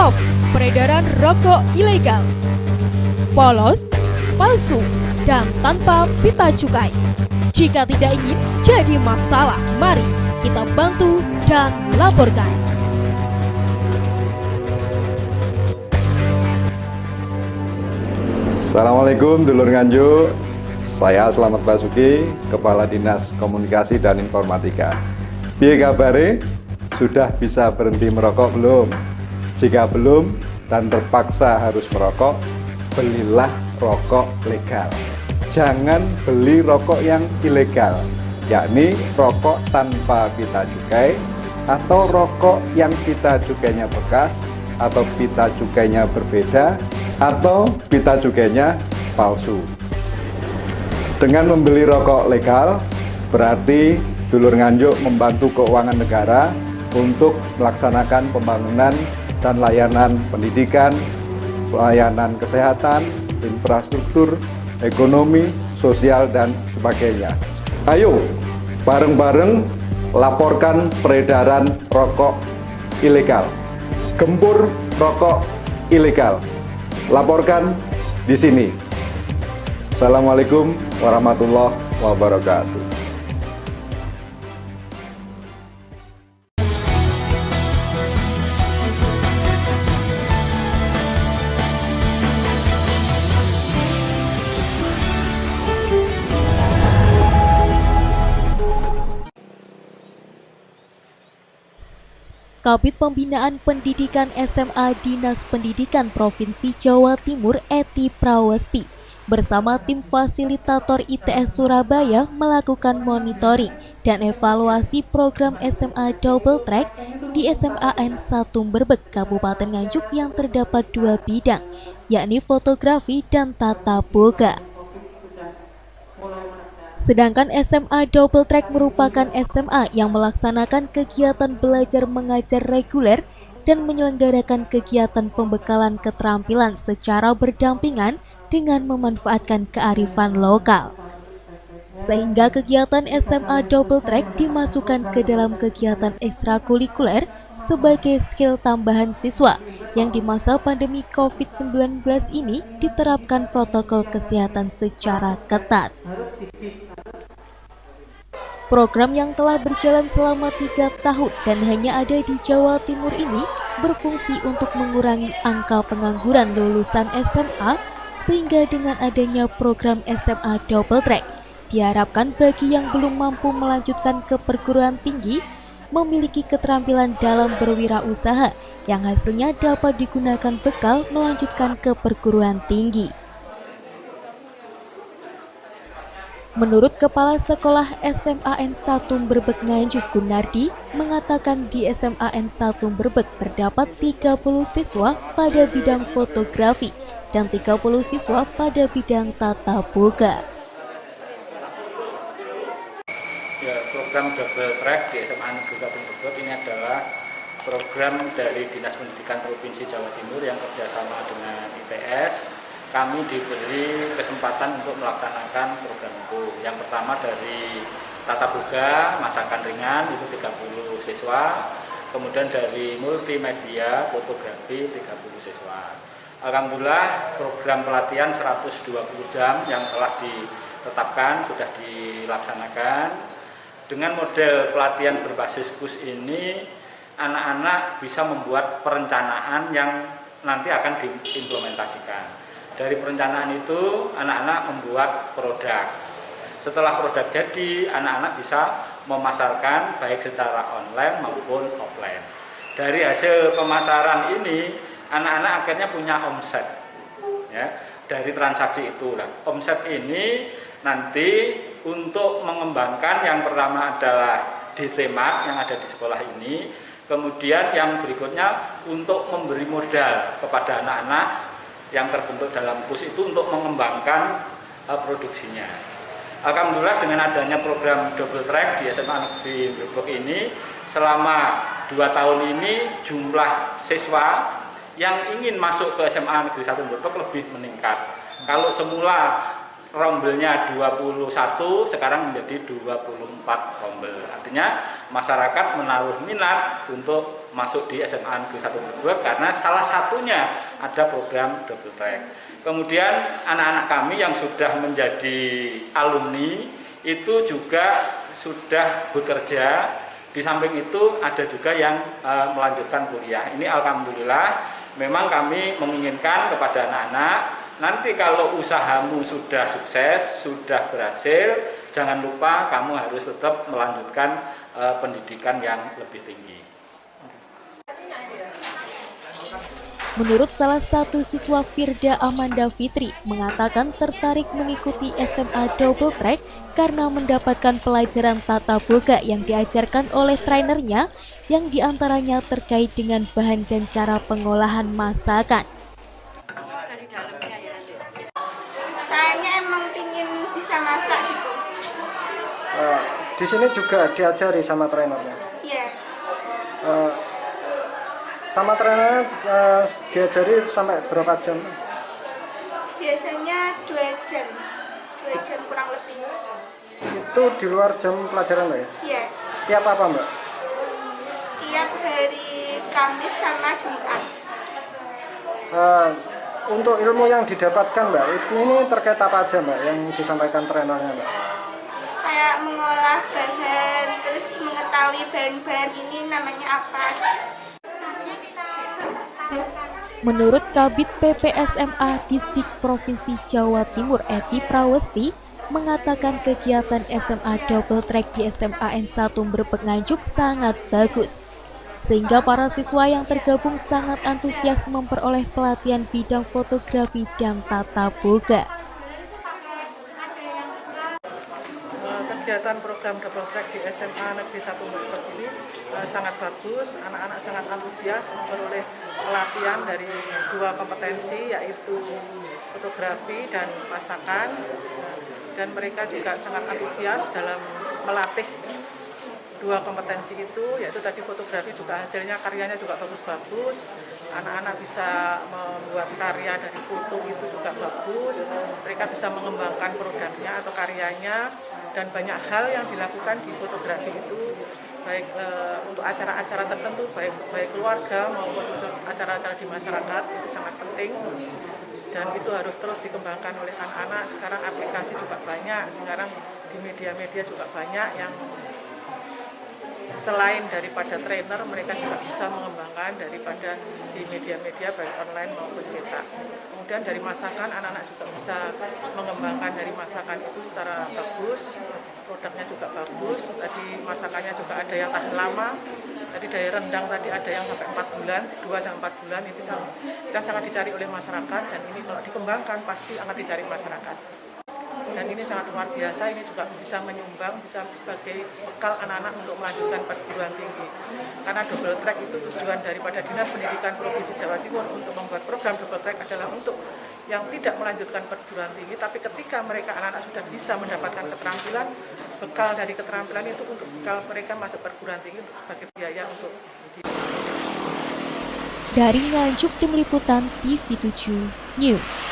Stop peredaran rokok ilegal, polos, palsu, dan tanpa pita cukai. Jika tidak ingin jadi masalah, mari kita bantu dan laporkan. Assalamualaikum dulur Nganjuk. Saya Slamet Basuki, Kepala Dinas Komunikasi dan Informatika. Piye kabare? Sudah bisa berhenti merokok belum? Jika belum dan terpaksa harus merokok, belilah rokok legal. Jangan beli rokok yang ilegal, yakni rokok tanpa pita cukai atau rokok yang pita cukainya bekas atau pita cukainya berbeda atau pita cukainya palsu. Dengan membeli rokok legal, berarti dulur Nganjuk membantu keuangan negara untuk melaksanakan pembangunan dan layanan pendidikan, pelayanan kesehatan, infrastruktur, ekonomi, sosial, dan sebagainya. Ayo, bareng-bareng laporkan peredaran rokok ilegal. Gempur rokok ilegal. Laporkan di sini. Assalamualaikum warahmatullahi wabarakatuh. Kabid Pembinaan Pendidikan SMA Dinas Pendidikan Provinsi Jawa Timur Eti Prawesti bersama tim fasilitator ITS Surabaya melakukan monitoring dan evaluasi program SMA Double Track di SMAN 1 Berbek, Kabupaten Nganjuk yang terdapat 2 bidang, yakni fotografi dan tata boga. Sedangkan SMA Double Track merupakan SMA yang melaksanakan kegiatan belajar mengajar reguler dan menyelenggarakan kegiatan pembekalan keterampilan secara berdampingan dengan memanfaatkan kearifan lokal. Sehingga kegiatan SMA Double Track dimasukkan ke dalam kegiatan ekstrakurikuler sebagai skill tambahan siswa yang di masa pandemi COVID-19 ini diterapkan protokol kesehatan secara ketat. Program yang telah berjalan selama 3 tahun dan hanya ada di Jawa Timur ini berfungsi untuk mengurangi angka pengangguran lulusan SMA, sehingga dengan adanya program SMA Double Track diharapkan bagi yang belum mampu melanjutkan ke perguruan tinggi memiliki keterampilan dalam berwirausaha yang hasilnya dapat digunakan bekal melanjutkan ke perguruan tinggi. Menurut Kepala Sekolah SMAN 1 Berbek Nganjuk Gunardi, mengatakan di SMAN 1 Berbek terdapat 30 siswa pada bidang fotografi dan 30 siswa pada bidang tata boga. Ya, program Double Track di SMA Negeri 1 Berbek ini adalah program dari Dinas Pendidikan Provinsi Jawa Timur yang kerjasama dengan ITS. Kami diberi kesempatan untuk melaksanakan program itu. Yang pertama dari tata boga, masakan ringan itu 30 siswa. Kemudian dari multimedia, fotografi 30 siswa. Alhamdulillah program pelatihan 120 jam yang telah ditetapkan sudah dilaksanakan. Dengan model pelatihan berbasis KUS ini, anak-anak bisa membuat perencanaan yang nanti akan diimplementasikan. Dari perencanaan itu, anak-anak membuat produk. Setelah produk jadi, anak-anak bisa memasarkan baik secara online maupun offline. Dari hasil pemasaran ini, anak-anak akhirnya punya omset. Ya, dari transaksi itu, omset ini nanti untuk mengembangkan yang pertama adalah DT-Mark yang ada di sekolah ini. Kemudian yang berikutnya untuk memberi modal kepada anak-anak yang terbentuk dalam KUS itu untuk mengembangkan produksinya. Alhamdulillah dengan adanya program Double Track di SMA Negeri Berbek ini, selama 2 tahun ini jumlah siswa yang ingin masuk ke SMA Negeri 1 Berbek lebih meningkat. Kalau semula rombelnya 21, sekarang menjadi 24 rombel. Artinya masyarakat menaruh minat untuk masuk di SMA Negeri 1 Brebes karena salah satunya ada program double track. Kemudian anak-anak kami yang sudah menjadi alumni itu juga sudah bekerja. Di samping itu ada juga yang melanjutkan kuliah. Ini alhamdulillah memang kami menginginkan kepada anak-anak, nanti kalau usahamu sudah sukses, sudah berhasil, jangan lupa kamu harus tetap melanjutkan pendidikan yang lebih tinggi. Menurut salah satu siswa Firda Amanda Fitri mengatakan tertarik mengikuti SMA Double Track karena mendapatkan pelajaran tata boga yang diajarkan oleh trainernya yang diantaranya terkait dengan bahan dan cara pengolahan masakan. Saya emang pingin bisa masak gitu. Di sini juga diajari sama trainernya. Iya. Sama trainernya diajari sampai berapa jam? Biasanya 2 jam. 2 jam kurang lebih. Itu di luar jam pelajaran Mbak ya? Iya. Setiap apa Mbak? Setiap hari Kamis sama Jumat. Untuk ilmu yang didapatkan Mbak, ini terkait apa aja Mbak yang disampaikan trainernya Mbak? Kayak mengolah bahan, terus mengetahui bahan-bahan ini namanya apa. Menurut Kabid PPSMA Distrik Provinsi Jawa Timur Eti Prawesti, mengatakan kegiatan SMA Double Track di SMA N1 Brebes sangat bagus. Sehingga para siswa yang tergabung sangat antusias memperoleh pelatihan bidang fotografi dan tata boga. Kegiatan program double track di SMA Negeri 1 Brebes ini sangat bagus, anak-anak sangat antusias memperoleh pelatihan dari 2 kompetensi yaitu fotografi dan masakan, dan mereka juga sangat antusias dalam melatih 2 kompetensi itu, yaitu tadi fotografi juga hasilnya karyanya juga bagus-bagus, anak-anak bisa membuat karya dari foto itu juga bagus, mereka bisa mengembangkan produknya atau karyanya, dan banyak hal yang dilakukan di fotografi itu baik untuk acara-acara tertentu, baik keluarga maupun untuk acara-acara di masyarakat itu sangat penting, dan itu harus terus dikembangkan oleh anak-anak. Sekarang aplikasi juga banyak, sekarang di media-media juga banyak yang selain daripada trainer, mereka juga bisa mengembangkan daripada di media-media baik online maupun cetak. Kemudian dari masakan, anak-anak juga bisa mengembangkan dari masakan itu secara bagus, produknya juga bagus. Tadi masakannya juga ada yang tahan lama, tadi dari rendang tadi ada yang sampai 4 bulan, 2-4 bulan, itu sangat dicari oleh masyarakat, dan ini kalau dikembangkan pasti akan dicari masyarakat. Dan ini sangat luar biasa, ini juga bisa menyumbang, bisa sebagai bekal anak-anak untuk melanjutkan perguruan tinggi. Karena double track itu tujuan daripada Dinas Pendidikan Provinsi Jawa Timur untuk membuat program double track adalah untuk yang tidak melanjutkan perguruan tinggi, tapi ketika mereka anak-anak sudah bisa mendapatkan keterampilan, bekal dari keterampilan itu untuk bekal mereka masuk perguruan tinggi untuk sebagai biaya untuk hidup. Dari Nganjuk, Tim Liputan TV7 News.